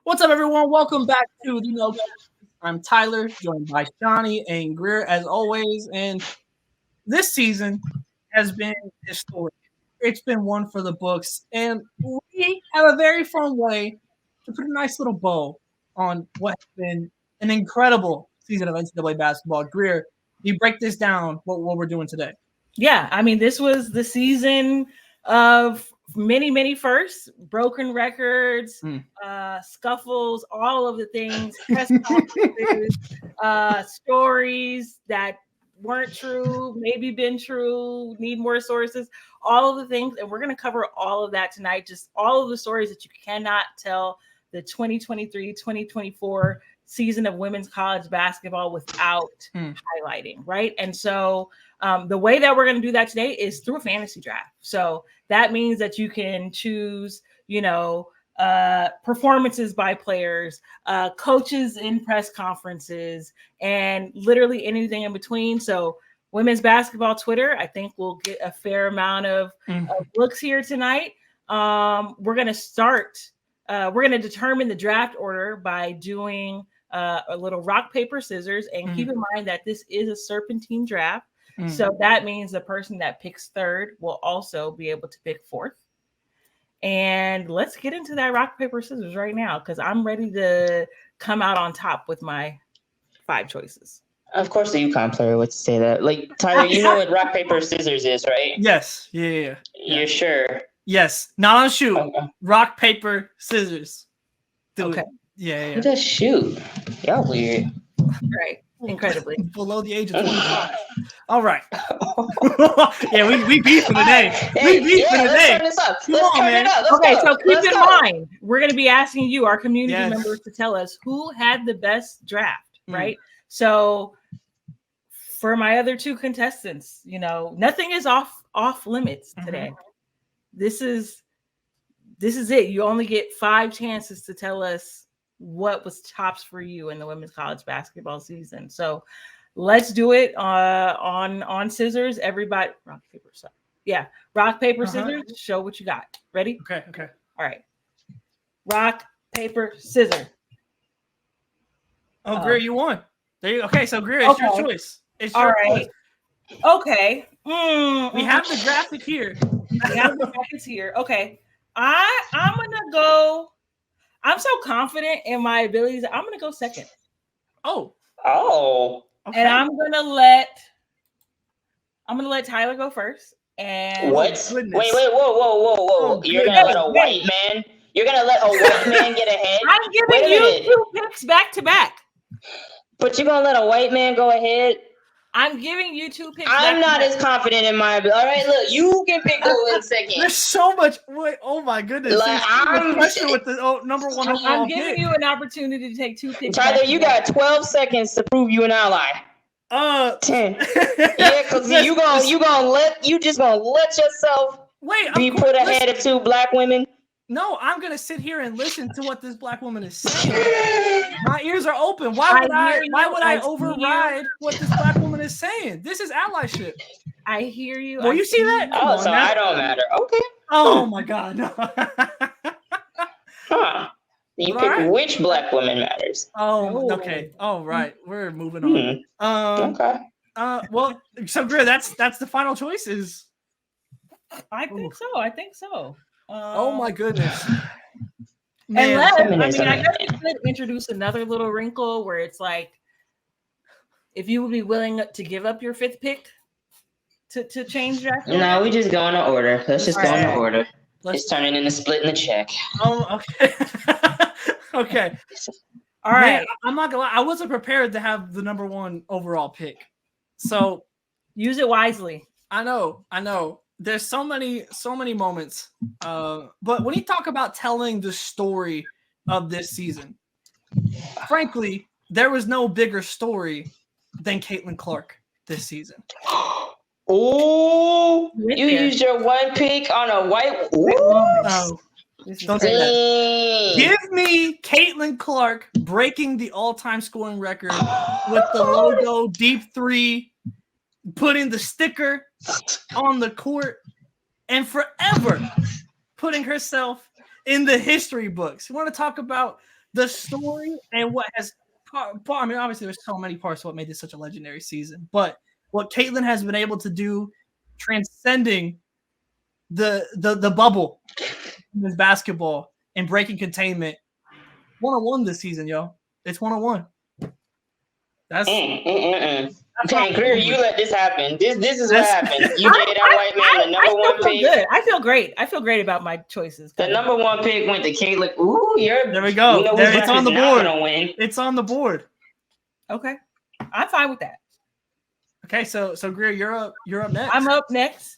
What's up, everyone? Welcome back to the No. I'm Tyler, joined by Shawnee and Greer as always. And this season has been historic. It's been one for the books, and we have a very fun way to put a nice little bow on what has been an incredible season of NCAA basketball. Greer, you break this down. What we're doing today? Yeah, I mean, this was the season of many firsts, broken records, scuffles, all of the things, press conferences, stories that weren't true, maybe been true, need more sources, all of the things. And we're going to cover all of that tonight, just all of the stories that you cannot tell the 2023-2024 season of women's college basketball without highlighting, right? And so the way that we're going to do that today is through a fantasy draft. So that means that you can choose, performances by players, coaches in press conferences, and literally anything in between. So women's basketball Twitter, I think we'll get a fair amount of looks here tonight. We're going to start. We're going to determine the draft order by doing a little rock, paper, scissors. And keep in mind that this is a serpentine draft. So that means the person that picks third will also be able to pick fourth. And let's get into that rock, paper, scissors right now, because I'm ready to come out on top with my 5 choices. Of course, the UConn player would say that. Like, Tyler, you know what rock, paper, scissors is, right? Yes. Yeah. You're sure? Yes. Not on shoot. Okay. Rock, paper, scissors. Do Okay. it. Yeah. Who does shoot? Y'all weird. Right. Incredibly. Below the age of 25. All right. Yeah, we beefing today. Hey, We beefing today. Let's turn this up. Come Let's on, turn man. it up. Let's Okay, go. so keep Let's in go. mind, we're going to be asking you, our community Yes. members, to tell us who had the best draft, right? So for my other 2 contestants, nothing is off limits today. This is it. You only get 5 chances to tell us what was tops for you in the women's college basketball season. So let's do it on scissors. Everybody, rock, paper, scissors. Yeah, rock, paper, scissors. Show what you got. Ready? Okay. All right. Rock, paper, scissors. Oh, Greer, you won. There you go. Okay, so Greer, it's your choice. It's your choice. Okay. We have the graphic here. We have the graphics here. Okay. I'm gonna go. I'm so confident in my abilities. I'm gonna go second. Oh. Okay. And I'm gonna let Tyler go first. And What? Wait, whoa. You're gonna let a white man? You're gonna let a white man get ahead? I'm giving you 2 picks back to back. But you're gonna let a white man go ahead? I'm giving you 2 picks. I'm not as confident in my ability. All right, look, you can pick who in second. There's so much. Wait, oh my goodness. Like, I'm pressure with the number 1 overall I'm giving you an opportunity to take 2 picks. Tyler, you got 12 seconds to prove you an ally. 10. Yeah, because you just gonna let yourself be put ahead of 2 black women. No, I'm gonna sit here and listen to what this black woman is saying. My ears are open. Why would I override what this black woman is saying? This is allyship. I hear you. Well, you see that? Oh, so I don't matter. Okay. Oh my God. No. Huh. You pick which black woman matters. Oh, okay. All right. We're moving on. Okay. Well, so Greer, that's the final choice is. I think so. Oh my goodness. Unless, I guess we could introduce another little wrinkle where it's like, if you would be willing to give up your 5th pick to change draft. No, we just go in order. Let's just go in order. It's turning into splitting the check. Oh, okay. Okay. All right. Man, I'm not gonna lie. I wasn't prepared to have the number 1 overall pick. So use it wisely. I know. There's so many moments. But when you talk about telling the story of this season, frankly, there was no bigger story than Caitlin Clark this season. Oh, you used your 1 pick on a white. Oh, don't say that. Dang. Give me Caitlin Clark breaking the all-time scoring record with the logo deep 3, putting the sticker on the court, and forever putting herself in the history books. You want to talk about the story and what has. I mean, obviously, there's so many parts of what made this such a legendary season, but what Caitlin has been able to do, transcending the bubble in basketball and breaking containment, 101 this season, yo. It's 101. That's Dang, Greer, you let this happen. This is what happened. You gave that white man the number one pick. Good. I feel great. I feel great about my choices. The number one pick went to Caitlin. Ooh, there we go. It's on the board. It's on the board. Okay, I'm fine with that. Okay, so Greer, you're up next. I'm up next.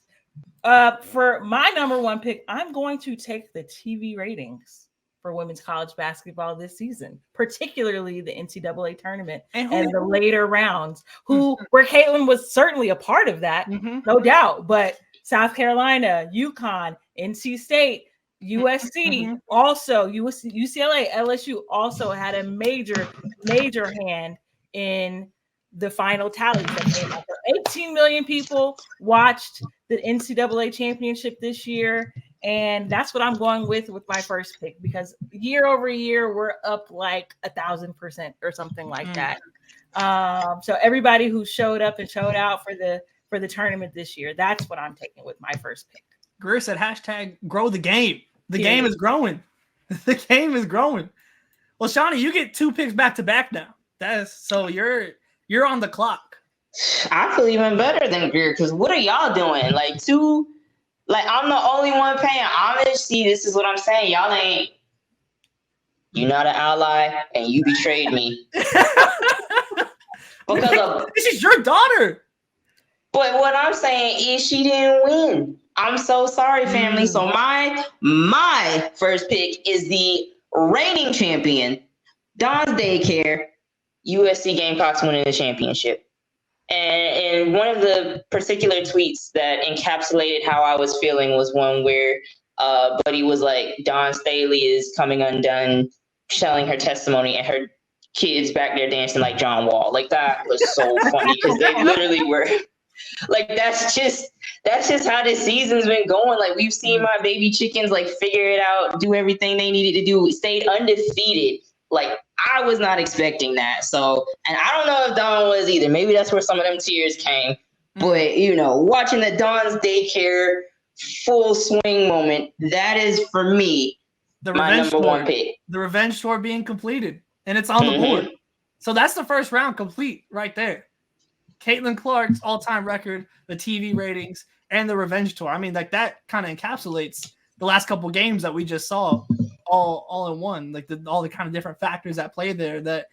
For my number one pick, I'm going to take the TV ratings for women's college basketball this season, particularly the NCAA tournament and the later rounds, where Caitlin was certainly a part of that, no doubt. But South Carolina, UConn, NC State, USC, also UCLA, LSU also had a major hand in the final tally that came out. 18 million people watched the NCAA championship this year. And that's what I'm going with my first pick, because year over year, we're up like 1,000% or something like that. So everybody who showed up and showed out for the tournament this year, that's what I'm taking with my first pick. Greer said #grow the game. The game is growing. The game is growing. Well, Shawnee, you get 2 picks back to back now. So you're on the clock. I feel even better than Greer, because what are y'all doing? Like, I'm the only one paying homage. See, this is what I'm saying. Y'all ain't. You're not an ally, and you betrayed me. This is your daughter. But what I'm saying is she didn't win. I'm so sorry, family. So my first pick is the reigning champion, Dawn's Daycare, USC Gamecocks winning the championship. And one of the particular tweets that encapsulated how I was feeling was one where Buddy was like, Dawn Staley is coming undone, telling her testimony, and her kids back there dancing like John Wall. Like, that was so funny, because they literally were like, that's just how this season's been going. Like, we've seen my baby chickens like figure it out, do everything they needed to do, stayed undefeated. Like, I was not expecting that. So, and I don't know if Dawn was either. Maybe that's where some of them tears came. But, watching the Dawn's Daycare full swing moment, that is, for me, my number one pick. The revenge tour being completed, and it's on the board. So that's the first round complete right there. Caitlin Clark's all-time record, the TV ratings, and the revenge tour. I mean, like, that kind of encapsulates the last couple games that we just saw all in one. Like, all the kind of different factors that play there that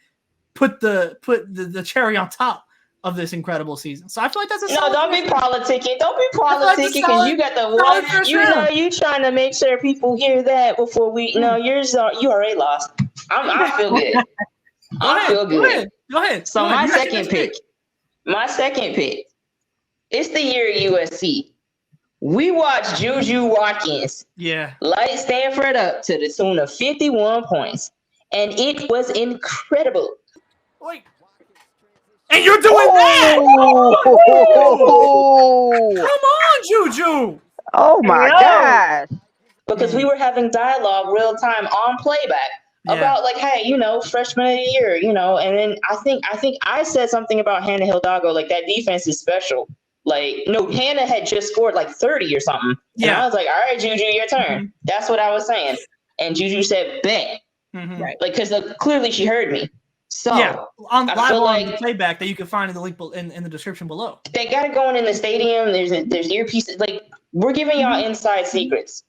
put the cherry on top of this incredible season. So I feel like that's don't be politicking. Don't be politicking, because you got the one. You trying to make sure people hear that before we. No, you already lost. I feel good. I feel good. Go ahead. So my second pick. It's the year USC. We watched Juju Watkins light Stanford up to the tune of 51 points. And it was incredible. Wait. And you're doing that! Come on, Juju! Oh, my God. Because we were having dialogue real time on playback about, like, hey, freshman of the year, and then I think I said something about Hannah Hidalgo, like, that defense is special. Like, no, Hannah had just scored like 30 or something. And I was like, all right, Juju, your turn. That's what I was saying. And Juju said, bet. Right. Like, because clearly she heard me. So, on the playback that you can find in the link in the description below. They got it going in the stadium. There's earpieces. Like, we're giving y'all inside secrets.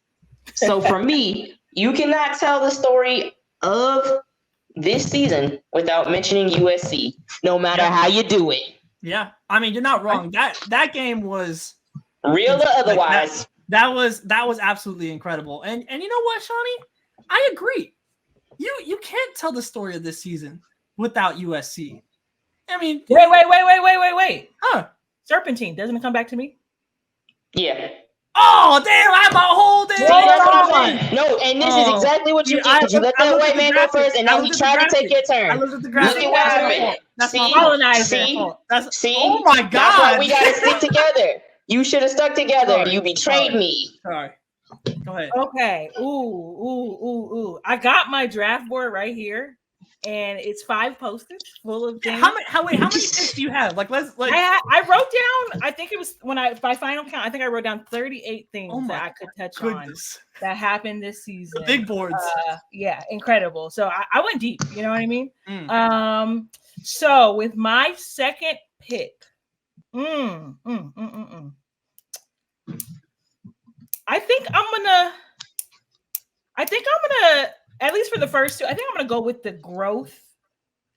So, for me, you cannot tell the story of this season without mentioning USC, no matter how you do it. Yeah, I mean, you're not wrong. That game was real or otherwise. That was absolutely incredible. And you know what, Shawnee? I agree. You can't tell the story of this season without USC. I mean, wait. Huh? Serpentine doesn't it come back to me? Yeah. Oh, damn, I'm a whole damn. No, and this is exactly what you did. You let that white man go first, and now he tried to take your turn. I looked at the graphic. Look at what happened. That's my colonizer. See? Oh, my God. That's why we got to stick together. You should have stuck together. Sorry. You betrayed me. Sorry. Go ahead. Okay. Ooh. I got my draft board right here, and it's 5 post-its full of things. How many picks do you have? Like, let's like. I wrote down. I think it was by final count. I think I wrote down 38 things that I could touch on that happened this season. The big boards. Yeah, incredible. So I went deep. You know what I mean? So with my second pick, I think I'm gonna, at least for the first two, I think I'm gonna go with the growth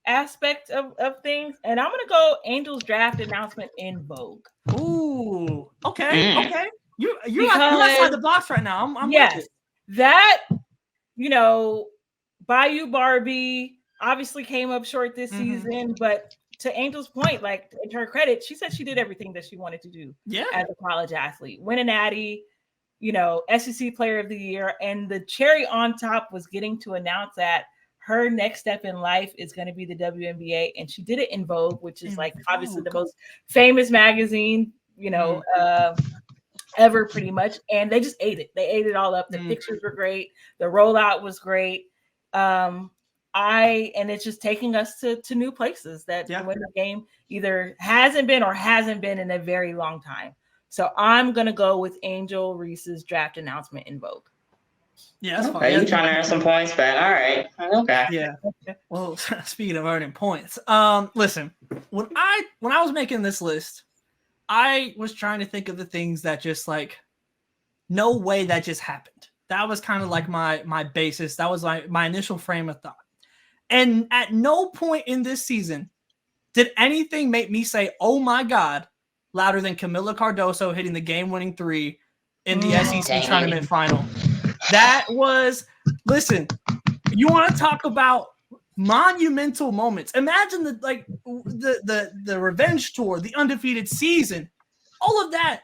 aspect of things, and I'm gonna go Angels draft announcement in Vogue. Ooh, okay. You're outside the box right now. I'm yes, with it. That, Bayou Barbie obviously came up short this season, but to Angel's point, like, to her credit, she said she did everything that she wanted to do as a college athlete. Win a natty, SEC Player of the Year, and the cherry on top was getting to announce that her next step in life is going to be the WNBA, and she did it in Vogue, which is obviously the most famous magazine, ever, pretty much. And they just ate it. They ate it all up. The pictures were great. The rollout was great. And it's just taking us to new places that the women's game either hasn't been in a very long time. So I'm gonna go with Angel Reese's draft announcement in Vogue. Yeah, that's fine. Okay, you trying to earn some points back? All right. Okay. Yeah. Well, speaking of earning points, listen, when I was making this list, I was trying to think of the things that just no way that just happened. That was kind of like my basis. That was my initial frame of thought. And at no point in this season did anything make me say, "Oh my God," louder than Camila Cardoso hitting the game-winning 3 in the SEC tournament final. That was, listen, you want to talk about monumental moments. Imagine the revenge tour, the undefeated season. All of that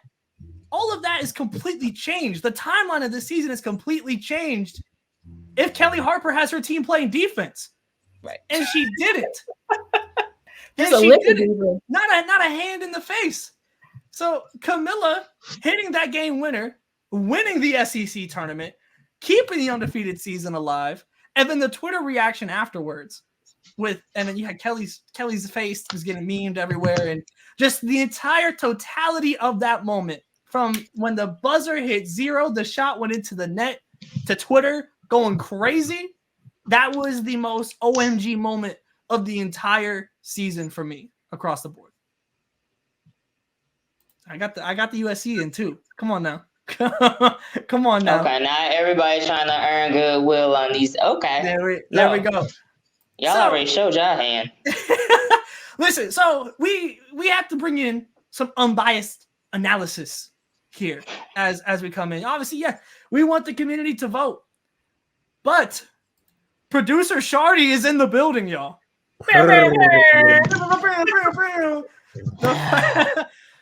is completely changed. The timeline of this season is completely changed if Kelly Harper has her team playing defense. Right. And she didn't. Not a hand in the face. So Camilla hitting that game winner, winning the SEC tournament, keeping the undefeated season alive, and then the Twitter reaction afterwards and then you had Kelly's face was getting memed everywhere, and just the entire totality of that moment, from when the buzzer hit 0, the shot went into the net, to Twitter going crazy. That was the most OMG moment of the entire season for me across the board. I got the USC in too. Come on now. Come on now. Okay, now everybody's trying to earn goodwill on these. Okay. There we go. Y'all already showed y'all hand. Listen, so we have to bring in some unbiased analysis here as we come in. Obviously, we want the community to vote. But producer Shardy is in the building, y'all.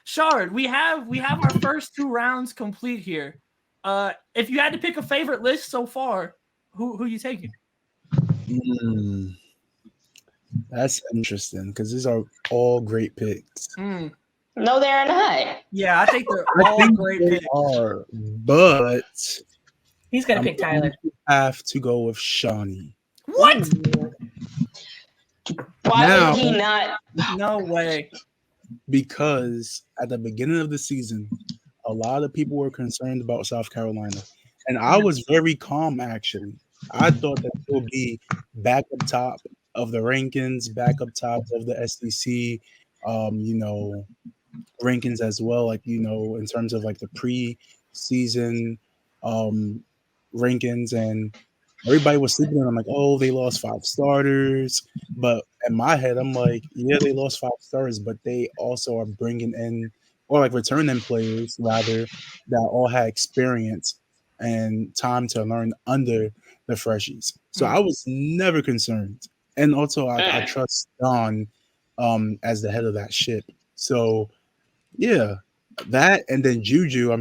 Shard, we have our first 2 rounds complete here. If you had to pick a favorite list so far, who you taking? That's interesting because these are all great picks. No, they're not. Yeah, I think they're all great picks. But he's gonna pick Tyler. Have to go with Shawnee. What? Why would he not? No way. Because at the beginning of the season, a lot of people were concerned about South Carolina. And I was very calm, actually. I thought that it would be back up top of the rankings, back up top of the SEC, rankings as well, in terms of the pre-season rankings. And everybody was sleeping on. I'm like, oh, they lost 5 starters. But in my head, I'm like, yeah, they lost 5 starters, but they also are bringing in, or returning players, rather, that all had experience and time to learn under the freshies. So I was never concerned. And also, I trust Don as the head of that ship. So, yeah, that, and then Juju,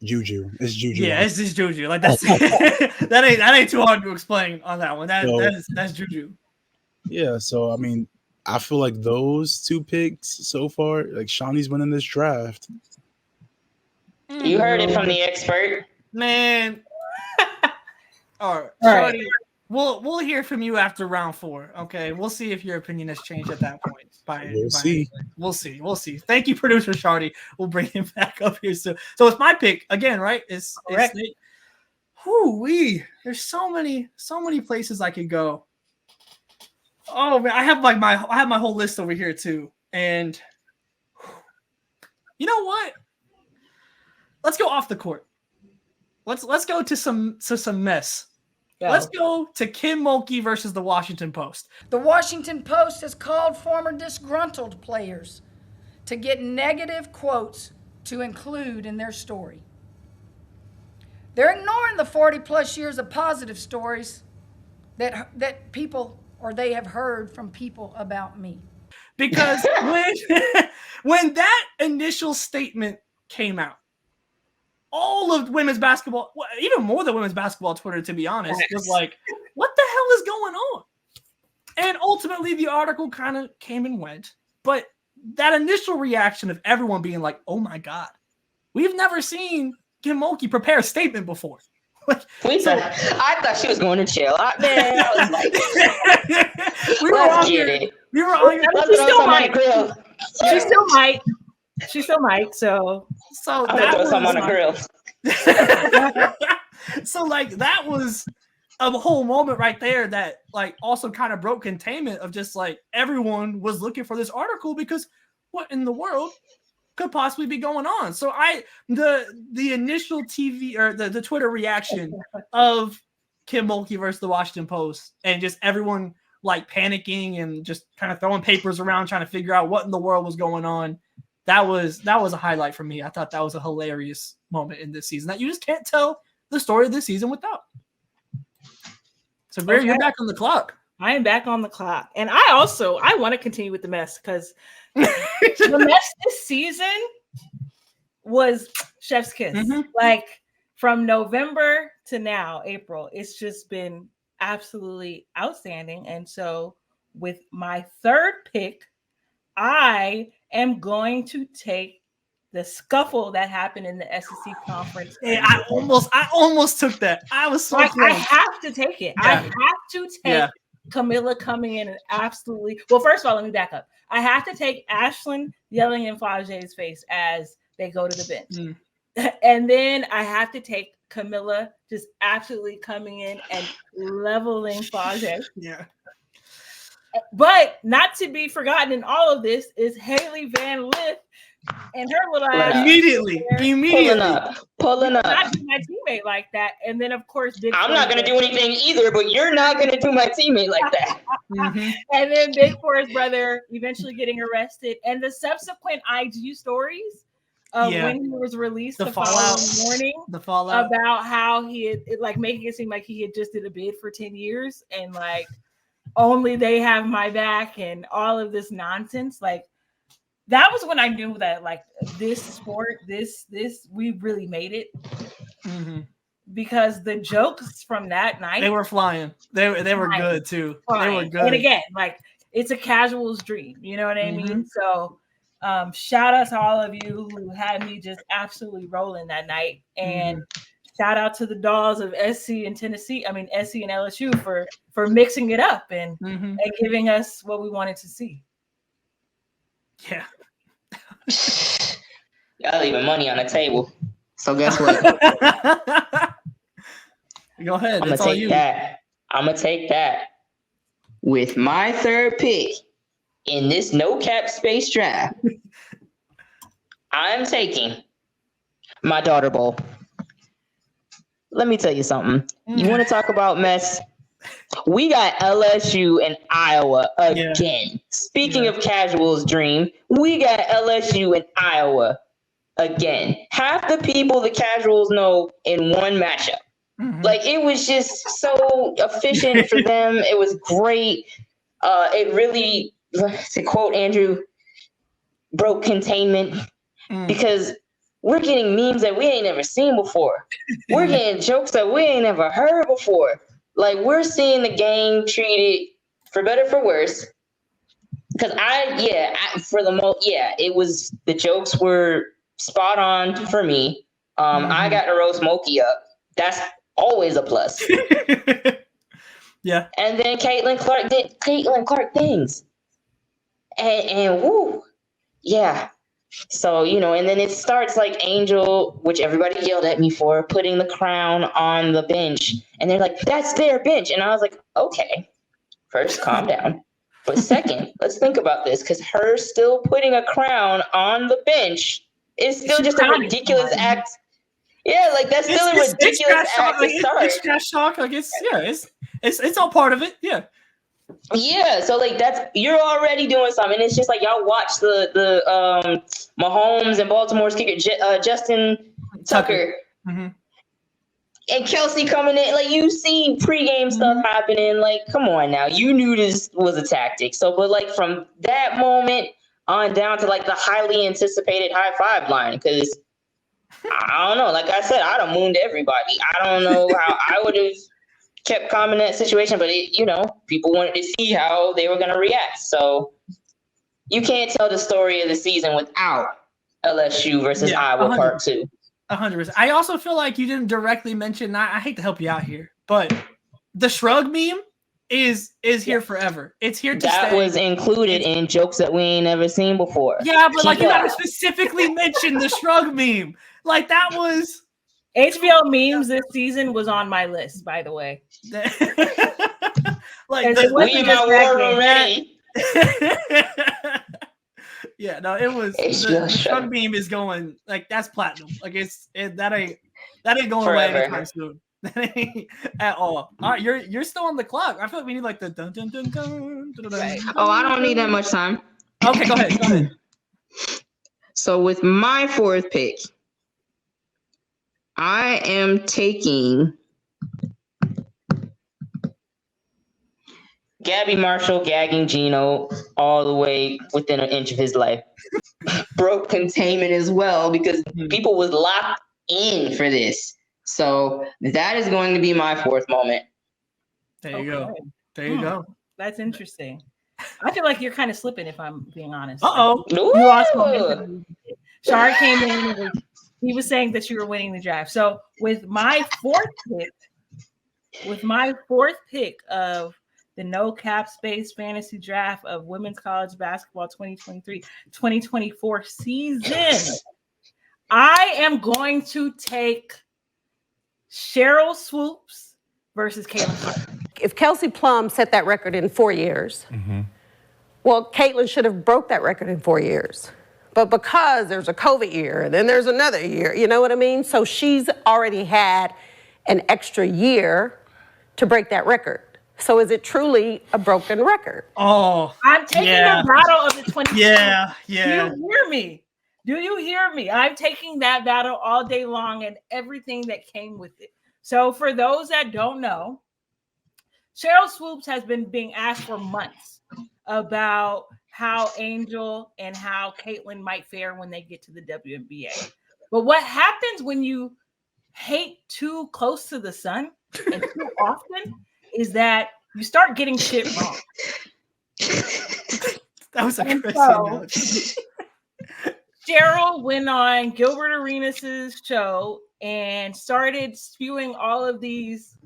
Juju. It's Juju. Yeah, it's just Juju. That's that ain't too hard to explain on that one. That's Juju. Yeah, so I feel like those 2 picks so far, Shawnee's winning this draft. You heard it from the expert. Man. All right. Shorty, we'll hear from you after round 4. Okay. We'll see if your opinion has changed at that point. We'll see. We'll see. Thank you, producer Shardy. We'll bring him back up here soon. So it's my pick again, right? It's there's so many places I could go. Oh man, I have my whole list over here too. And you know what? Let's go off the court. Let's go to some mess. Yeah. Let's go to Kim Mulkey versus the Washington Post. The Washington Post has called former disgruntled players to get negative quotes to include in their story. They're ignoring the 40-plus years of positive stories that people or they have heard from people about me. Because when that initial statement came out, all of women's basketball, even more than women's basketball Twitter, to be honest, was like, what the hell is going on? And ultimately, the article kind of came and went. But that initial reaction of everyone being like, oh my God, we've never seen Kim Mulkey prepare a statement before. I thought she was going to chill. Man, I was like, we were all here. She still might. So that was something on the grill. So like that was a whole moment right there that like also kind of broke containment of just like everyone was looking for this article because what in the world could possibly be going on? So the initial TV or the Twitter reaction of Kim Mulkey versus the Washington Post and just everyone like panicking and just kind of throwing papers around trying to figure out what in the world was going on. That was a highlight for me. I thought that was a hilarious moment in this season that you just can't tell the story of this season without. So, Greer, you're back on the clock. I am back on the clock. And I want to continue with the mess because the mess this season was chef's kiss. Mm-hmm. Like from November to now, April, it's just been absolutely outstanding. And so with my third pick, I am going to take the scuffle that happened in the SEC conference. Hey, I almost took that. I was so I have to take it. Yeah. I have to take Camilla coming in and absolutely. Well, first of all, let me back up. I have to take Ashlyn yelling in Faje's face as they go to the bench. And then I have to take Camilla just absolutely coming in and leveling Fage. Yeah. But not to be forgotten in all of this is Haley Van Lith and her little ass immediately pulling up. Not do my teammate like that, and then of course I'm not going to do anything either, but you're not going to do my teammate like that. Mm-hmm. And then Big Four's brother eventually getting arrested, and the subsequent IG stories of when he was released the following morning, the fallout about how he had like making it seem like he had just did a bid for 10 years and like only they have my back and all of this nonsense. Like that was when I knew that like this sport, this we really made it. Mm-hmm. Because the jokes from that night, they were flying. They were good too. Flying. They were good. And again, like it's a casual's dream. You know what I mean? So shout out to all of you who had me just absolutely rolling that night. And shout out to the dolls of SC and Tennessee. I mean, SC and LSU for mixing it up and giving us what we wanted to see. Yeah. Y'all leaving money on the table. So guess what? Go ahead. I'm gonna take that with my third pick in this no cap space draft. I'm taking my daughter bowl. Let me tell you something. You want to talk about mess? We got LSU and Iowa again. Yeah. Speaking of casual's dream, we got LSU and Iowa again. Half the people the casuals know in one matchup. Like it was just so efficient for them. It was great. It really, to quote Andrew, broke containment because we're getting memes that we ain't never seen before. We're getting jokes that we ain't never heard before. Like we're seeing the game treated for better for worse. Because it was the jokes were spot on for me. I got to roast Moki up. That's always a plus. Yeah. And then Caitlin Clark did Caitlin Clark things. And woo, yeah. So, and then it starts like Angel, which everybody yelled at me for, putting the crown on the bench. And they're like, that's their bench. And I was like, okay, first, calm down. But second, let's think about this, because her still putting a crown on the bench is still just a ridiculous act. Yeah, like that's still a ridiculous act to start. It's trash talk. Like it's all part of it. Yeah. Yeah, so like you're already doing something. It's just like y'all watch the Mahomes and Baltimore's kicker Justin Tucker. Mm-hmm. And Kelsey coming in, like you see pregame stuff happening. Like, come on now, you knew this was a tactic. So, but like from that moment on down to like the highly anticipated high five line, because I don't know. Like I said, I'd have mooned everybody. I don't know how I would have kept calm in that situation, but people wanted to see how they were going to react. So you can't tell the story of the season without LSU versus Iowa 100%. Part 2. 100%. I also feel like you didn't directly mention. I hate to help you out here, but the shrug meme is here forever. It's here to stay. That was included in jokes that we ain't never seen before. Yeah, but like you gotta specifically mention the shrug meme. Like that was. HBO memes this season was on my list, by the way. Like we in our war room ready. Yeah, no, it was the shrug meme is going like that's platinum. Like that ain't going forever. Away anytime soon. That ain't at all. All right, you're still on the clock. I feel like we need like the dun dun dun dun. Right. Oh, I don't need that much time. Okay, go ahead. So with my fourth pick, I am taking Gabby Marshall gagging Gino all the way within an inch of his life. Broke containment as well because people was locked in for this. So that is going to be my fourth moment. There you go. There you go. That's interesting. I feel like you're kind of slipping if I'm being honest. Uh-oh. You also Shar came in and he was saying that you were winning the draft. So with my fourth pick of the no cap space fantasy draft of women's college basketball 2023-2024 season, I am going to take Cheryl Swoops versus Caitlin Clark. If Kelsey Plum set that record in 4 years, well, Caitlin should have broke that record in 4 years. But because there's a COVID year, and then there's another year, you know what I mean? So she's already had an extra year to break that record. So is it truly a broken record? Oh, I'm taking the battle of the 20. Yeah. Do you hear me? Do you hear me? I'm taking that battle all day long and everything that came with it. So for those that don't know, Cheryl Swoops has been being asked for months about how Angel and how Caitlin might fare when they get to the WNBA. But what happens when you hate too close to the sun and too often is that you start getting shit wrong. That was a crazy analogy. Cheryl went on Gilbert Arenas' show and started spewing all of these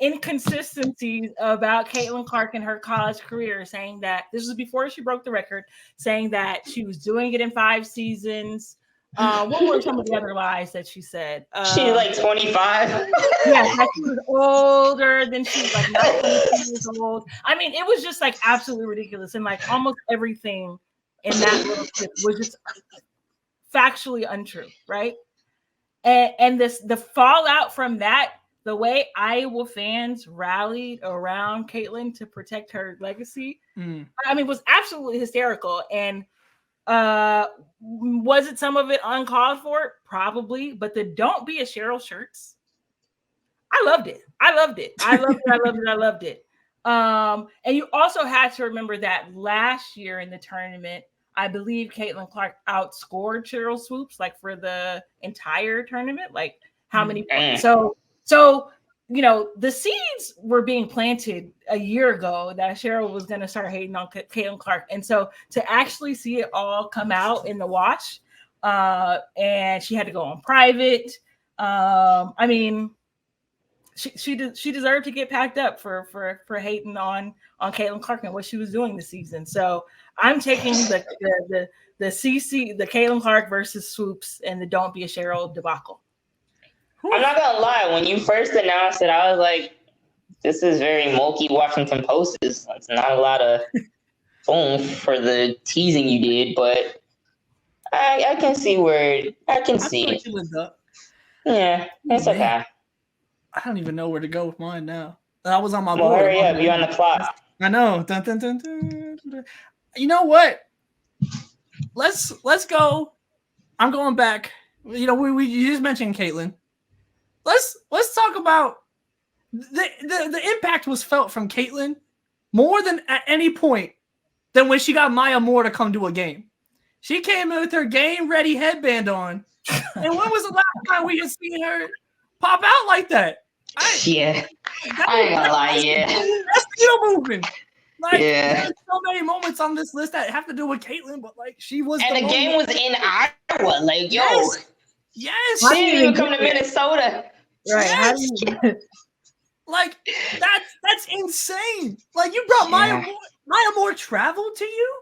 inconsistencies about Caitlin Clark and her college career, saying that this was before she broke the record, saying that she was doing it in 5 seasons. What were some of the other lies that she said? She's like 25. Yeah, like she was older than she was like 19 years old. I mean, it was just like absolutely ridiculous. And like almost everything in that little clip was just factually untrue, right? And the fallout from that, the way Iowa fans rallied around Caitlin to protect her legacy, I mean, was absolutely hysterical. And was it some of it uncalled for? Probably, but the "Don't Be a Cheryl" shirts, I loved it. And you also had to remember that last year in the tournament, I believe Caitlin Clark outscored Cheryl Swoops like for the entire tournament, like how many points. So the seeds were being planted a year ago that Cheryl was going to start hating on Caitlin Clark. And so to actually see it all come out in the wash and she had to go on private. I mean, she deserved to get packed up for hating on Caitlin Clark and what she was doing this season. So I'm taking the CC, the Caitlin Clark versus Swoops and the Don't Be a Cheryl debacle. I'm not gonna lie, when you first announced it, I was like, this is very Mulkey Washington Post. It's not a lot of phone for the teasing you did, but I can see where I can see like it. it was up. Yeah, it's okay. I don't even know where to go with mine now. I was on my Well, board. hurry up, you're on the clock. I know. Dun, dun, dun, dun, dun. You know what? Let's go. I'm going back. You know, we you just mentioned Caitlin. Let's talk about the impact was felt from Caitlin more than at any point than when she got Maya Moore to come to a game. She came in with her game ready headband on. And when was the last time we had seen her pop out like that? Yeah. I ain't gonna lie, yeah. That's still moving. Like, yeah. There's so many moments on this list that have to do with Caitlin, but like she was. And the game was in Iowa. Like, yo. Yes. She didn't even come to Minnesota. Right. Yes. Like that's insane. Like you brought Maya Moore traveled to you.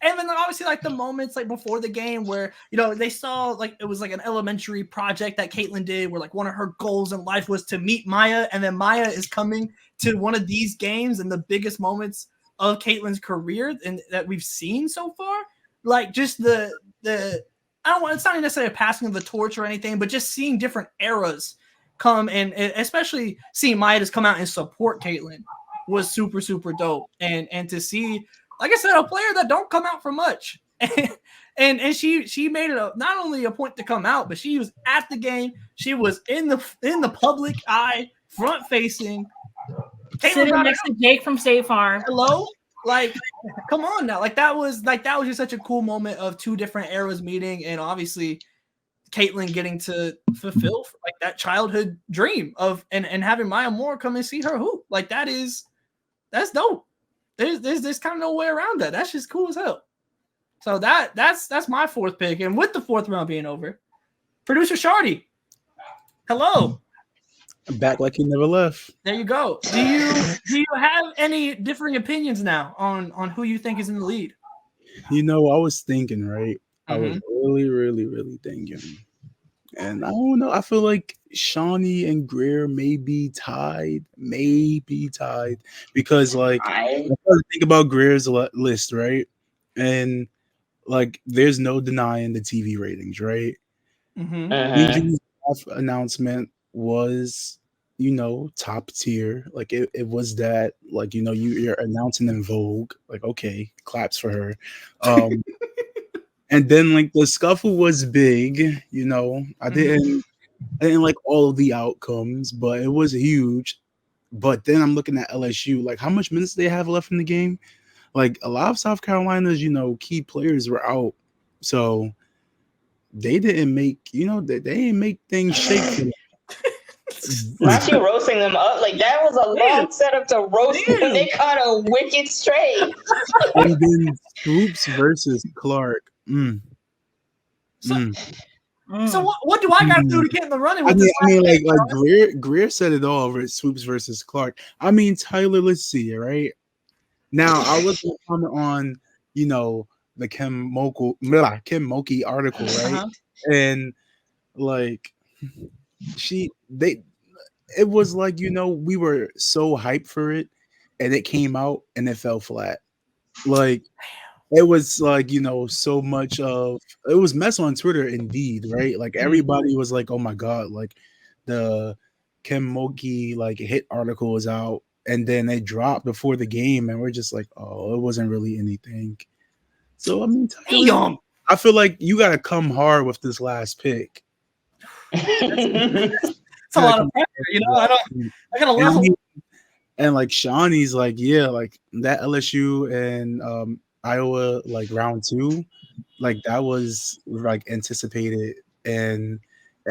And then obviously like the moments like before the game where, you know, they saw like it was like an elementary project that Caitlin did where like one of her goals in life was to meet Maya. And then Maya is coming to one of these games and the biggest moments of Caitlin's career and that we've seen so far. Like just the I don't want, it's not necessarily a passing of the torch or anything, but just seeing different eras come and especially seeing Maya just come out and support Caitlin was super, super dope. And to see, like I said, a player that don't come out for much. and she made it not only a point to come out, but she was at the game. She was in the public eye, front facing. Sitting next to Jake from State Farm. Hello? Like, come on now. That was just such a cool moment of two different eras meeting, and obviously Caitlin getting to fulfill like that childhood dream of and having Maya Moore come and see her hoop. Like that's dope. There's kind of no way around that. That's just cool as hell. So that's my fourth pick. And with the fourth round being over, producer Shardy, hello. I'm back like he never left. There you go. Do you have any differing opinions now on who you think is in the lead? You know, I was thinking, right? I was really, really, really thinking. And I don't know. I feel like Shawnee and Greer may be tied. Because, like, I think about Greer's list, right? And, like, there's no denying the TV ratings, right? DJ's announcement was, you know, top tier. Like, it was that, like, you know, you're announcing in Vogue. Like, okay, claps for her. And then like the scuffle was big, you know. I didn't like all of the outcomes, but it was huge. But then I'm looking at LSU, like how much minutes they have left in the game. Like a lot of South Carolina's, you know, key players were out, so they didn't make, you know, they didn't make things shake. Not you roasting them up like that was a long setup to roast them. They caught a wicked straight. And then Swoops versus Clark. So what do I gotta do to get in the running with I mean, like Greer said it all over Swoops versus Clark. I mean, Tyler, let's see, right? Now I was gonna comment on, you know, the Kim Mulkey article, right? And like it was like, you know, we were so hyped for it and it came out and it fell flat. Like it was like, you know, so much of it was mess on Twitter indeed, right? Like everybody was like, oh my God, like the Kim Mulkey like hit article was out and then they dropped before the game and we're just like, oh, it wasn't really anything. So I mean, I feel like you gotta come hard with this last pick. It's a lot of pressure, you know. I gotta level. And like Shawnee's like, yeah, like that LSU and Iowa like round 2, like that was like anticipated, and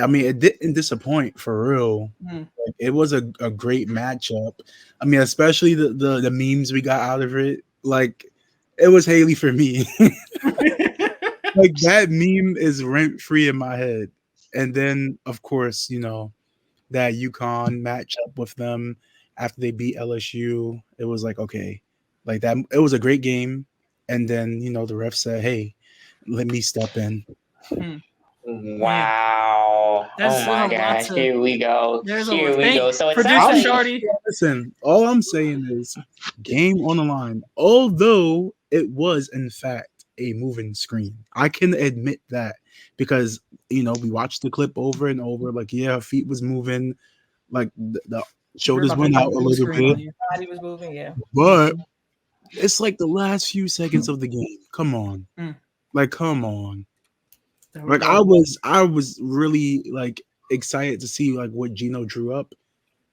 I mean it didn't disappoint for real. Like, it was a great matchup. I mean, especially the memes we got out of it. Like it was Haley for me. like that meme is rent free in my head. And then, of course, that UConn matchup with them after they beat LSU. It was like, okay, like that. It was a great game. And then, the ref said, "Hey, let me step in." Wow. There's Oh my a lot gosh. to- Here we go. There's a Here lot. we go. So it Producer sounds like Shardy. Listen, all I'm saying is game on the line. Although it was, in fact, a moving screen. I can admit that because, we watched the clip over and over. Like, yeah, her feet was moving. Like, the shoulders went out a little bit. Body was moving, yeah. But it's like the last few seconds of the game. Come on. Like, come on. Like, I was really, like, excited to see, like, what Gino drew up.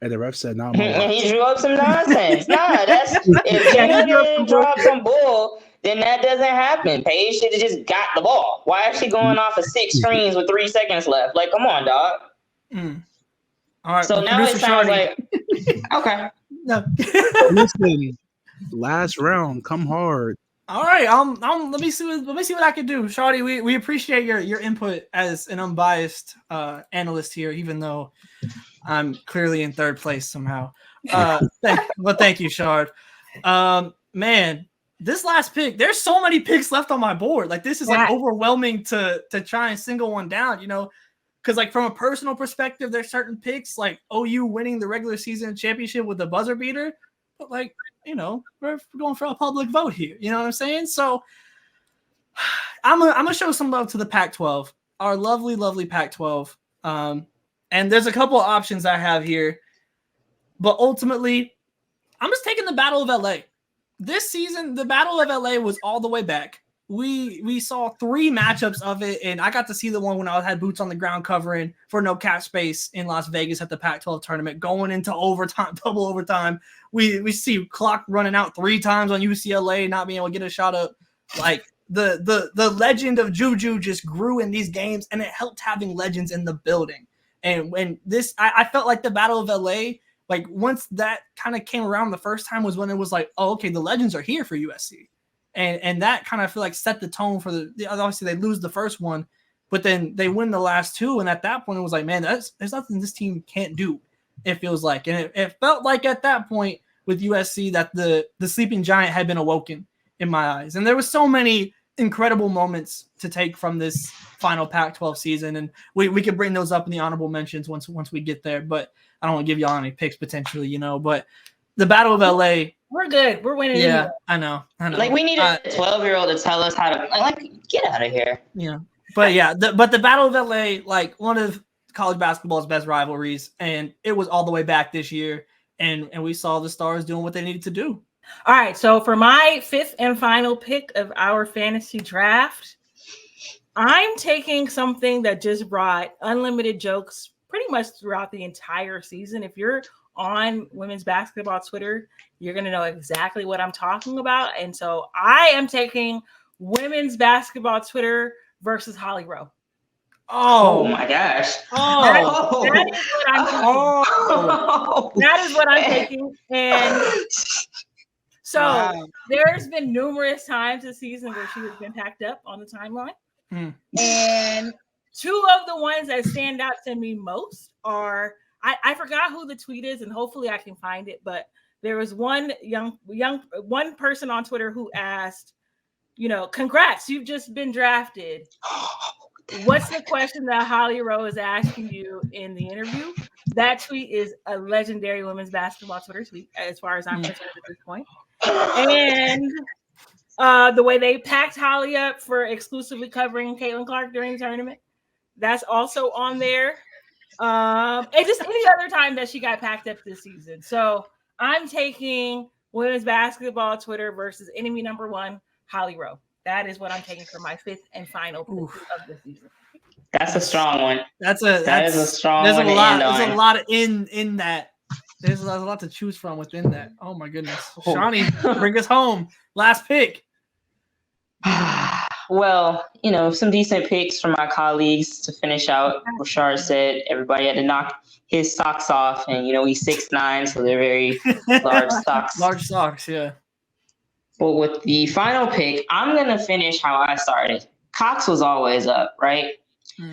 And the ref said, "No, he drew up some nonsense. That's if Gino didn't drop some bull, then that doesn't happen. Paige should have just got the ball. Why is she going off of 6 screens with 3 seconds left? Like, come on, dog." All right. So now it sounds like okay. No. Listen, last round, come hard. All right, let me see what I can do, Shardy. We appreciate your input as an unbiased analyst here, even though I'm clearly in third place somehow. Thank you, Shard. Man, this last pick, there's so many picks left on my board. Like this is like overwhelming to try and single one down, because like from a personal perspective, there's certain picks like OU winning the regular season championship with a buzzer beater, but like. We're going for a public vote here. You know what I'm saying? So I'm gonna show some love to the Pac-12, our lovely, lovely Pac-12. And there's a couple of options I have here, but ultimately, I'm just taking the Battle of LA. This season, the Battle of LA was all the way back. We saw 3 matchups of it, and I got to see the one when I had boots on the ground covering for No Cap Space in Las Vegas at the Pac-12 tournament, going into overtime, double overtime. We see clock running out 3 times on UCLA, not being able to get a shot up. Like the legend of Juju just grew in these games, and it helped having legends in the building. And when this, I felt like the Battle of LA, like once that kind of came around the first time was when it was like, oh, okay, the legends are here for USC. And that kind of feel like set the tone for the obviously they lose the first one, but then they win the last 2. And at that point, it was like, man, there's nothing this team can't do, it feels like. And it felt like at that point with USC that the sleeping giant had been awoken in my eyes. And there was so many incredible moments to take from this final Pac-12 season. And we could bring those up in the honorable mentions once we get there. But I don't want to give y'all any picks potentially, but the Battle of LA. We're good. We're winning. Yeah, I know. Like we need a 12-year-old to tell us how to get out of here. Yeah, but yeah, but the Battle of LA, like one of college basketball's best rivalries, and it was all the way back this year, and we saw the Stars doing what they needed to do. All right, so for my 5th and final pick of our fantasy draft, I'm taking something that just brought unlimited jokes pretty much throughout the entire season. If you're on women's basketball Twitter, you're going to know exactly what I'm talking about. And so I am taking women's basketball Twitter versus Holly Rowe. Oh my gosh. That is what I'm taking. That is what I'm taking. And so there's been numerous times this season where she has been packed up on the timeline. And 2 of the ones that stand out to me most are, I forgot who the tweet is, and hopefully I can find it, but there was one one person on Twitter who asked, congrats, you've just been drafted. What's the question that Holly Rowe is asking you in the interview? That tweet is a legendary women's basketball Twitter tweet, as far as I'm concerned at this point. And the way they packed Holly up for exclusively covering Caitlin Clark during the tournament, that's also on there. And just any other time that she got packed up this season. So I'm taking women's basketball Twitter versus enemy number 1, Holly Rowe. That is what I'm taking for my 5th and final pick of the season. That's a strong one. That is a strong one. There's a lot in that. There's a lot to choose from within that. Oh my goodness. Shawnee, bring us home. Last pick. Well, some decent picks from my colleagues to finish out. Rashard said everybody had to knock his socks off, and he's 6'9", so they're very large socks. Large socks, yeah. But with the final pick, I'm gonna finish how I started. Cox was always up, right?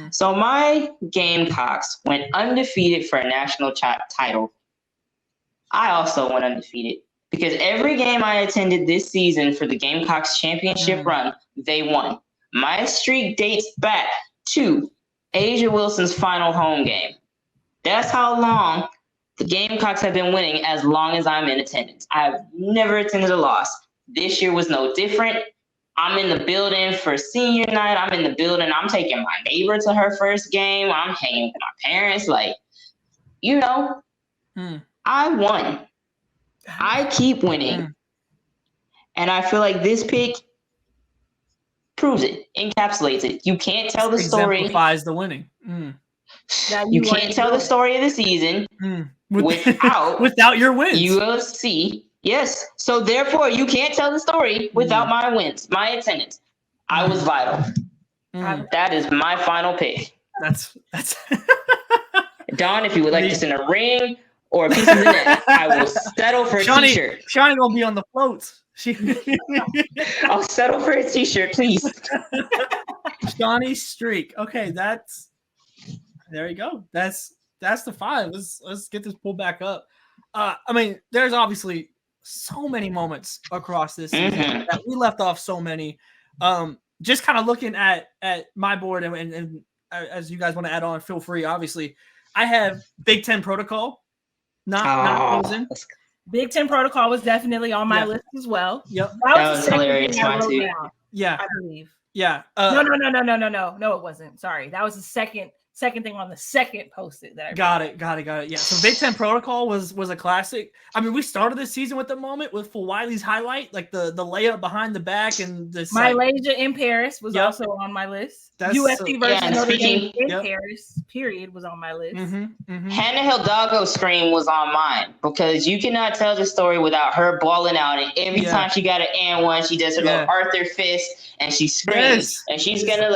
So my Gamecocks went undefeated for a national title. I also went undefeated because every game I attended this season for the Gamecocks championship run, they won. My streak dates back to Asia Wilson's final home game. That's how long the Gamecocks have been winning as long as I'm in attendance. I've never attended a loss. This year was no different. I'm in the building for senior night. I'm in the building. I'm taking my neighbor to her first game. I'm hanging with my parents. Like, you know, I won. I keep winning. And I feel like this pick proves it, encapsulates it. You can't tell the story. Exemplifies the winning. You can't tell the story of the season without your wins. UFC. Yes. So therefore, you can't tell the story without my wins, my attendance. I was vital. That is my final pick. That's Don, if you would like this in a ring or a piece of the net, I will settle for a t-shirt. Shawnee gonna be on the floats. I'll settle for a t-shirt, please. Shawnee streak. Okay, there you go. That's the 5. Let's get this pulled back up. I mean, there's obviously so many moments across this season that we left off so many. Just kind of looking at my board and as you guys want to add on, feel free. Obviously, I have Big Ten Protocol, not Frozen. Big Ten Protocol was definitely on my list as well. Yep, that was hilarious. I wrote down, yeah, I believe. Yeah. No, it wasn't. Sorry, that was the second thing on the second post-it that I got it. Yeah. So Big Ten Protocol was a classic. I mean, we started this season with the moment with Wiley's highlight, like the layup behind the back and this. Malaysia in Paris was also on my list. USC versus Notre Dame in Paris, period, was on my list. Hannah Hidalgo scream was on mine because you cannot tell the story without her balling out. And every time she got an and one, she does her little Arthur fist and she screams. And she's gonna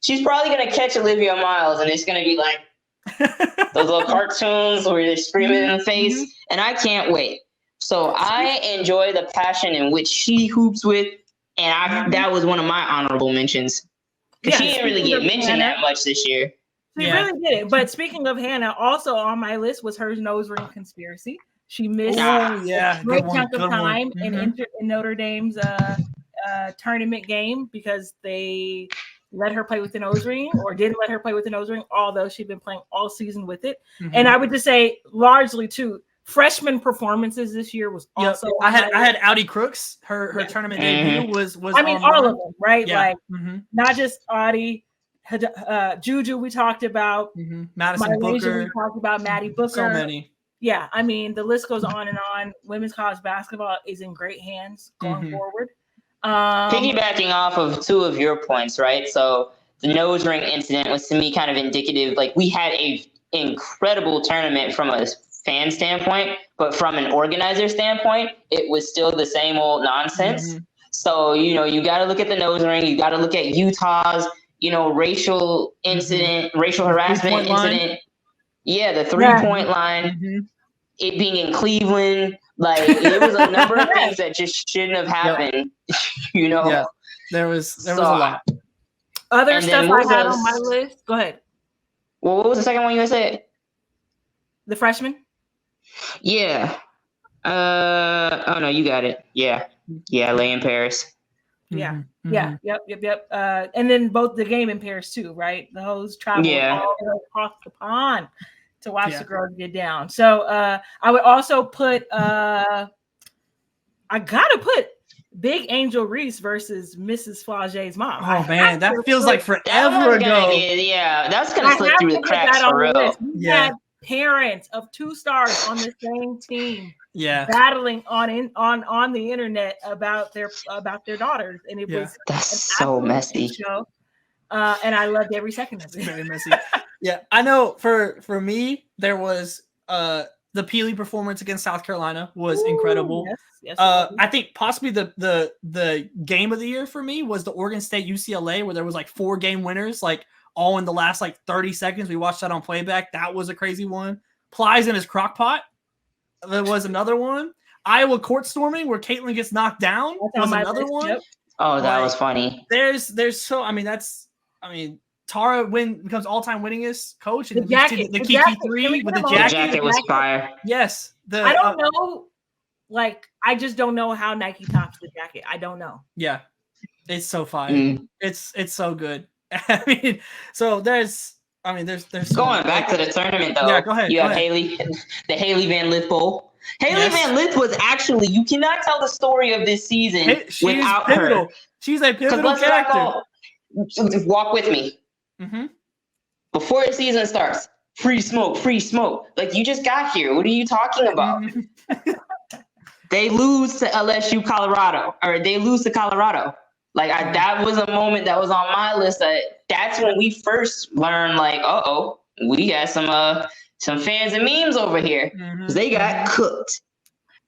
she's probably going to catch Olivia Miles, and it's going to be like those little cartoons where they're screaming in the face, and I can't wait. So I enjoy the passion in which she hoops with, and that was one of my honorable mentions. Because she didn't really get mentioned that much this year. She really did. But speaking of Hannah, also on my list was her nose ring conspiracy. She missed a great chunk of time in Notre Dame's tournament game because they let her play with the nose ring or didn't let her play with the nose ring, although she'd been playing all season with it. And I would just say largely too, freshman performances this year was also. I had Audi Crooks. Her tournament debut was. I mean, all of them, right? Yeah. Like not just Audi, Juju. We talked about Madison Booker. We talked about Maddie Booker. So many. Yeah, I mean the list goes on and on. Women's college basketball is in great hands going forward. Piggybacking off of 2 of your points, right? So the nose ring incident was to me kind of indicative. Like we had a incredible tournament from a fan standpoint, but from an organizer standpoint, it was still the same old nonsense. So, you got to look at the nose ring. You got to look at Utah's, racial incident, racial harassment incident. Yeah, the 3-point line. It being in Cleveland. Like there was a number of things that just shouldn't have happened, Yeah, there was a lot. Other stuff I had on my list. Go ahead. Well, what was the second one you said? The freshman. Yeah. Oh no, you got it. Yeah. Lay in Paris. Yeah. Yep. And then both the game in Paris too, right? The hoes traveled all the way across the pond to watch the girls get down. So I would also put I gotta put Big Angel Reese versus Mrs. Flage's mom. Oh man, that feels like forever ago. That's gonna slip through the cracks for real. Had parents of 2 stars on the same team. Battling on the internet about their daughters, and it was that's so messy. Show. And I loved every second of it. Very messy. Yeah, I know. For me, there was the Peely performance against South Carolina was incredible. Yes, I think possibly the game of the year for me was the Oregon State UCLA, where there was like 4 game winners, like all in the last like 30 seconds. We watched that on playback. That was a crazy one. Plies in his crock pot. There was another one. Iowa court storming where Caitlin gets knocked down. Was another one. Oh, that Like, was funny. There's so Tara becomes all-time winningest coach, and The jacket, the the Kiki jacket. 3 with the The jacket. jacket was fire. Yes, I don't know. Like, I just don't know how Nike tops the jacket. I don't know. Yeah, it's so fire. It's so good. I mean, so there's Going back to the tournament though. Yeah, go ahead. You go have ahead. the Haley Van Lith Bowl. Haley Yes. Van Lith was actually, you cannot tell the story of this season She's without pivotal. her. She's a pivotal character. Walk with me. Mm-hmm. Before the season starts, free smoke. Like, you just got here. What are you talking about? Mm-hmm. They lose to LSU, Colorado, or they lose to Colorado. Like, that was a moment that was on my list. That's when we first learned, like, we got some fans and memes over here. Because they got cooked.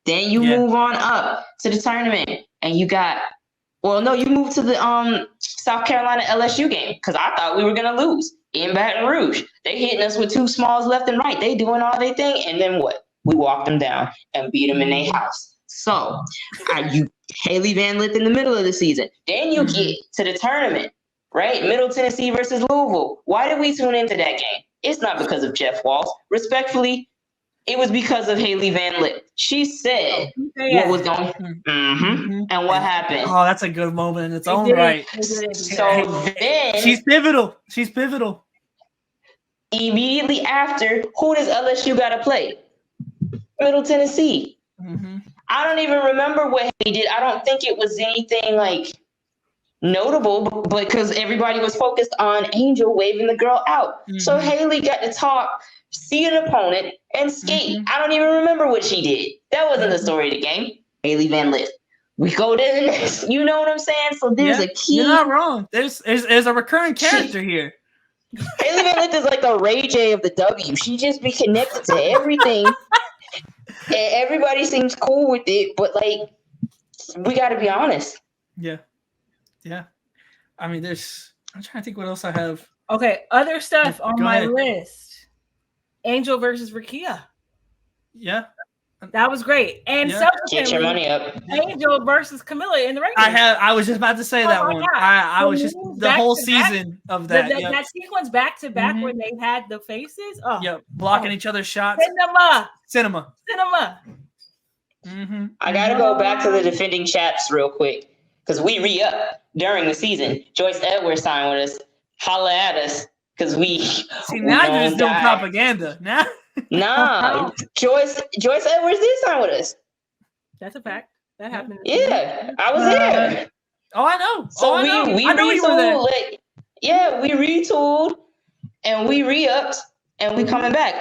Then you move on up to the tournament, and you got, you moved to the South Carolina LSU game, because I thought we were going to lose in Baton Rouge. They hitting us with two smalls left and right. They doing all their thing, and then what? We walked them down and beat them in their house. So, you Haley Van Lith in the middle of the season. Then you get to the tournament, right? Middle Tennessee versus Louisville. Why did we tune into that game? It's not because of Jeff Walsh. Respectfully, it was because of Haley Van Lith. She said what was going on. And what happened. Oh, that's a good moment in its own right. So then she's pivotal. She's pivotal. Immediately after, who does LSU got to play? Middle Tennessee. I don't even remember what he did. I don't think it was anything like notable, but because everybody was focused on Angel waving the girl out. So Haley got to talk, see an opponent, and skate. I don't even remember what she did. That wasn't the story of the game. Haley Van Lith. We go to the next. You know what I'm saying? So there's a key. You're not wrong. There's a recurring character here. Haley Van Lith is like a Ray J of the W. She just be connected to everything. And everybody seems cool with it, but like, we got to be honest. Yeah. I mean, I'm trying to think what else I have. Okay, other stuff on my ahead. list. Angel versus Rakia. Yeah. That was great. And Get your money up. Angel versus Camilla in the regular. I was just about to say that one. I was just the whole season of that. That sequence back to back when they had the faces. Blocking each other's shots. Cinema. I gotta go back to the defending chaps real quick, because we re-up during the season. Joyce Edwards signed with us. Holla at us, because we see now you're just doing propaganda. Nah, Joyce Edwards did sign with us. That's a fact. That happened. Yeah, I was there. I know. So we retooled. We retooled and we re-upped and we coming back.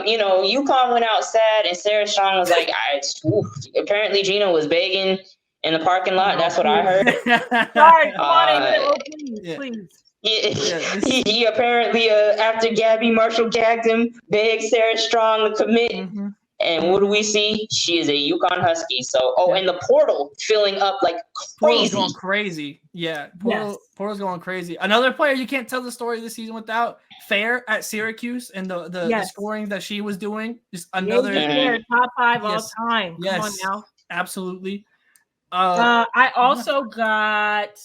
UConn went out sad, and Sarah Strong was like, apparently Gina was begging in the parking lot. That's what I heard. Sorry, come on in, please. He apparently, after Gabby Marshall gagged him, begged Sarah Strong to commit. And what do we see? She is a UConn Husky. So, and the portal filling up like crazy. Portal's going crazy. Yeah, portal's going crazy. Another player you can't tell the story this season without, Fair at Syracuse, and the scoring that she was doing. Just another top 5 all time. Yes, come on now. Absolutely. I also got.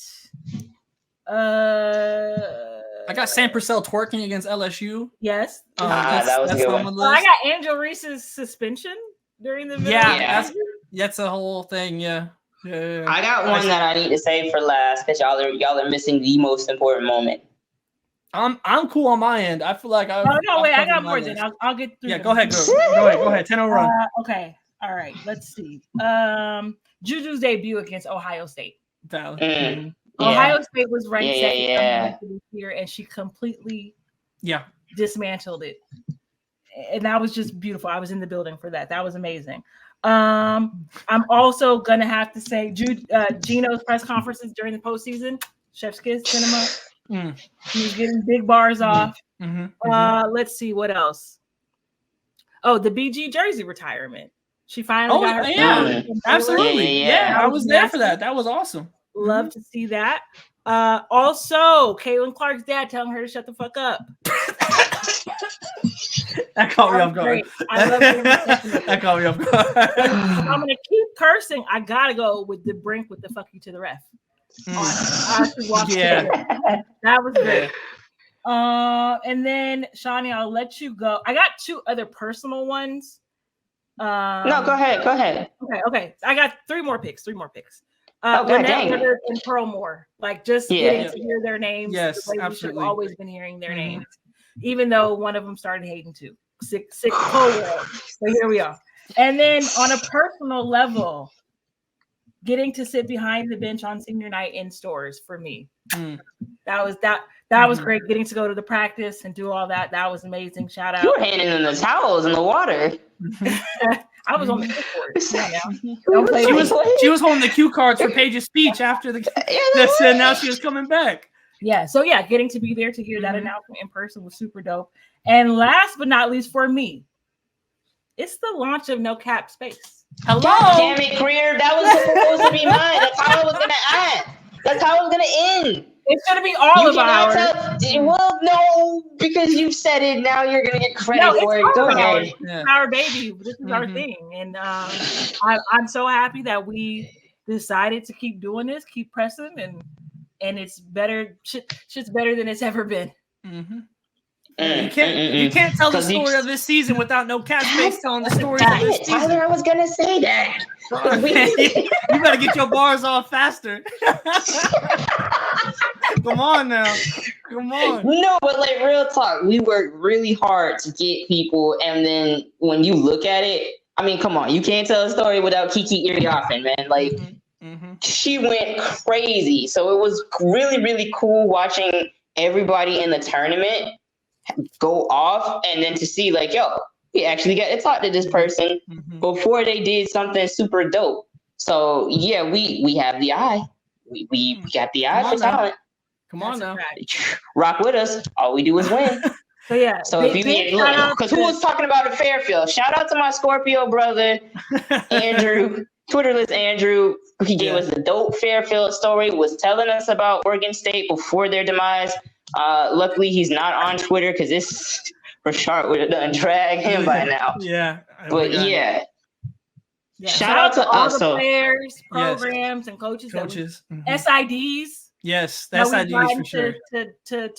I got Sam Purcell twerking against LSU. Yes. That was a good one. I got Angel Reese's suspension during the that's a whole thing. Yeah. I got one that I need to save for last, because y'all are missing the most important moment. I'm cool on my end. I feel like I got more than I'll get through. Yeah, go ahead. Go ahead. 10-0 run. Okay. All right. Let's see. Juju's debut against Ohio State. Valid. Ohio State was ranked second this year, and she completely dismantled it. And that was just beautiful. I was in the building for that. That was amazing. I'm also gonna have to say Gino's press conferences during the postseason, chef's kiss cinema. He was getting big bars off. Let's see what else. Oh, the BG jersey retirement. She finally got her. Absolutely. Yeah, I was there for that. That was awesome. Love to see that. Also, Caitlin Clark's dad telling her to shut the fuck up. That caught me off guard. I love that caught me off guard. I'm gonna keep cursing. I gotta go with the Brink with the fuck you to the ref. I actually watched it. That was great. And then Shawnee, I'll let you go. I got 2 other personal ones. No, go ahead. Okay. I got 3 more picks. God, Lynette dang. Woodard and Pearl Moore. Like just getting to hear their names. Yes, the way absolutely. We should have always been hearing their names, even though one of them started hating too. Sick cold world. So here we are. And then on a personal level, getting to sit behind the bench on senior night in stores for me. That was great. Getting to go to the practice and do all that. That was amazing. Shout out. You were handing them the towels in the water. I was on the court. She was holding the cue cards for Paige's speech after that said now she was coming back. Yeah. So yeah, getting to be there to hear that announcement in person was super dope. And last but not least for me, it's the launch of No Cap Space. Hello. God damn it, Greer. That was supposed to be mine. That's how I was gonna end. That's how I was gonna end. It's gonna be all of ours. Well, no, because you said it. Now you're gonna get credit for it. Go ahead. It's our baby. This is our thing, and I'm so happy that we decided to keep doing this, keep pressing, and it's better. Shit's better than it's ever been. You can't tell the story of this season without No Cap Space telling the story of this season. Tyler, I was gonna say that. You better get your bars off faster. Come on now. Come on. No, but like real talk, we worked really hard to get people, and then when you look at it, I mean, come on, you can't tell a story without Kiki Iriafen, man. Like she went crazy. So it was really, really cool watching everybody in the tournament go off, and then to see like, yo, we actually got to talk to this person before they did something super dope. So yeah, we have the eye. We got the eye for talent. Come on now. Rock with us. All we do is win. So yeah. So if you because who was talking about a Fairfield? Shout out to my Scorpio brother, Andrew, Twitterless Andrew. He gave us a dope Fairfield story, was telling us about Oregon State before their demise. Luckily he's not on Twitter because this Rashard would have done drag him by now. But yeah. Shout out to all us. the players, programs, and coaches. SIDs. Yes, the SIDs for sure.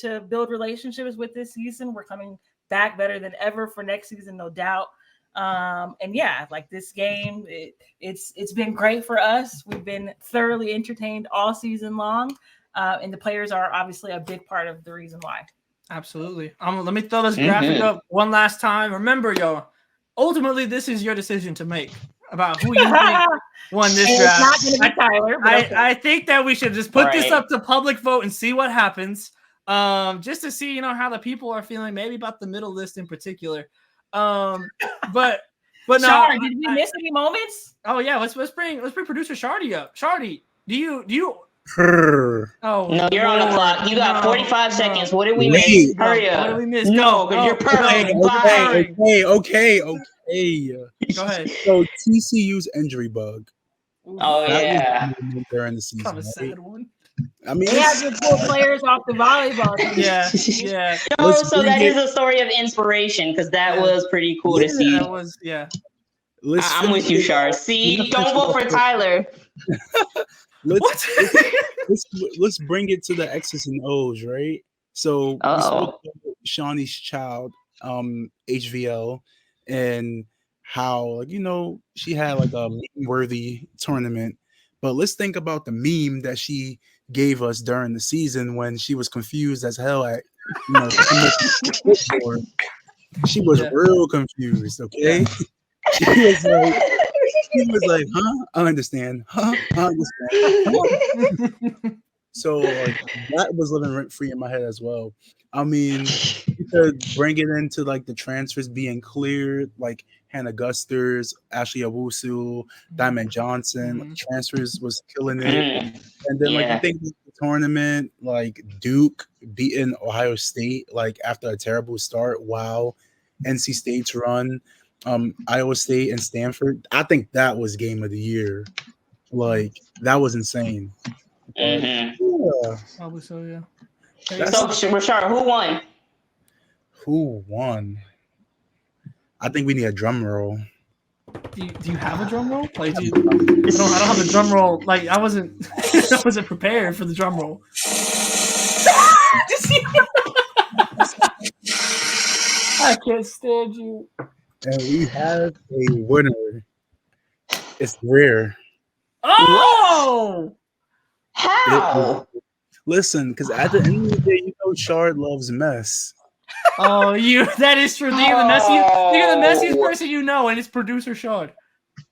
To build relationships with this season. We're coming back better than ever for next season, no doubt. And yeah, like this game, it's been great for us. We've been thoroughly entertained all season long. And the players are obviously a big part of the reason why. Absolutely. Let me throw this graphic up one last time. Remember, y'all, ultimately, this is your decision to make about who you think won this draft. It's not going to be Tyler. I think that we should just put this up to public vote and see what happens. Just to see, how the people are feeling, maybe about the middle list in particular. But no. Shar, did we miss any moments? Oh yeah, let's bring producer Shardy up. Shardy, do you? Oh no, you're on the clock. You got 45 seconds. What did we miss? Hurry up. What did we miss? No, because you're perfect. Okay. Go ahead. So TCU's injury bug. Oh yeah. During the season, kind of a sad one. I mean, they had to pull players off the volleyball team. Yeah. No, so that is a story of inspiration because that was pretty cool to see. That was I'm with you, Shar. See, don't vote for Tyler. Let's bring it to the X's and O's, right? So we spoke about Shawnee's child, HVL, and how she had like a meme-worthy tournament. But let's think about the meme that she gave us during the season when she was confused as hell at she was real confused. Okay, He was like, huh? I understand. Huh? I understand. Huh? So like that was living rent free in my head as well. I mean, you could bring it into like the transfers being cleared, like Hannah Gusters, Ashley Owusu, Diamond Johnson. Transfers was killing it. And then like you think the tournament, like Duke beating Ohio State, like after a terrible start. Wow. NC State's run. Iowa State and Stanford. I think that was game of the year. Like that was insane. Probably so, yeah. So Rashard, who won? Who won? I think we need a drum roll. Do you have a drum roll? Like, I don't have a drum roll. Like, I wasn't prepared for the drum roll. I can't stand you. And we have a winner. It's rare. Oh! How? Listen, because at the end of the day, Shard loves mess. Oh, that is true. You're the messiest person you know, and it's producer Shard.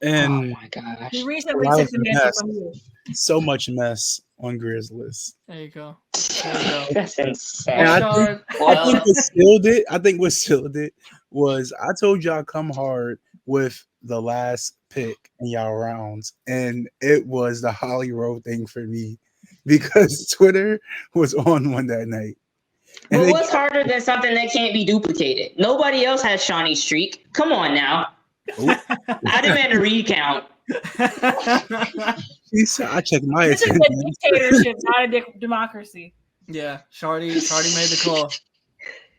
And oh my gosh. He recently took the mantle from you. So much mess on Greer's list. There you go. That's insane. And I think what sealed it was I told y'all come hard with the last pick in y'all rounds, and it was the Holly Rowe thing for me because Twitter was on one that night. But what's harder than something that can't be duplicated? Nobody else has Shawnee's streak. Come on now. I demand a recount. I checked my This is a dictatorship, not a democracy. Yeah, Shardy made the call.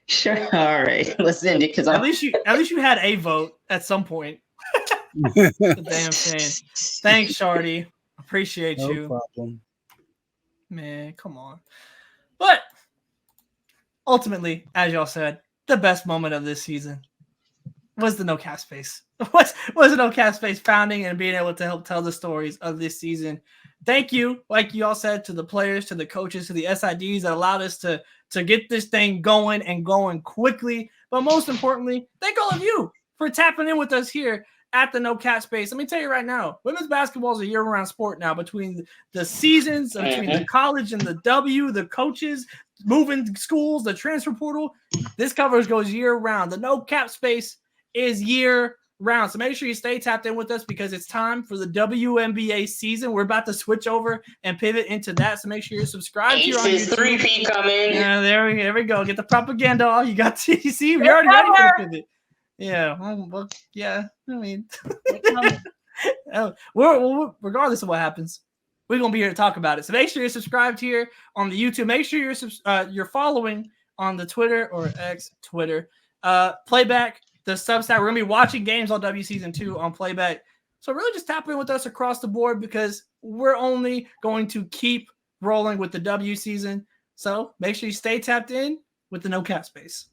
Sure. All right. Let's end it because at least you had a vote at some point. Damn shame. Thanks, Shardy. Appreciate you. No problem. Man, come on. But ultimately, as y'all said, the best moment of this season was the No Cap Space. Was the No Cap Space founding and being able to help tell the stories of this season. Thank you, like you all said, to the players, to the coaches, to the SIDs that allowed us to get this thing going and going quickly. But most importantly, thank all of you for tapping in with us here at the No Cap Space. Let me tell you right now, women's basketball is a year-round sport now. Between the seasons, between the college and the the coaches, moving schools, the transfer portal, this coverage goes year-round. The No Cap Space is year-round. So make sure you stay tapped in with us because it's time for the WNBA season. We're about to switch over and pivot into that. So make sure you're subscribed here on YouTube. 3P coming. Yeah, there we go. Get the propaganda off. You got to see. We're already ready for the pivot. Yeah. Well, yeah. I mean, regardless of what happens, we're gonna be here to talk about it. So make sure you're subscribed here on the YouTube. Make sure you're following on the Twitter or X Twitter. Playback. The Substack. We're going to be watching games on W Season 2 on Playback. So really just tap in with us across the board because we're only going to keep rolling with the W Season. So make sure you stay tapped in with the No Cap Space.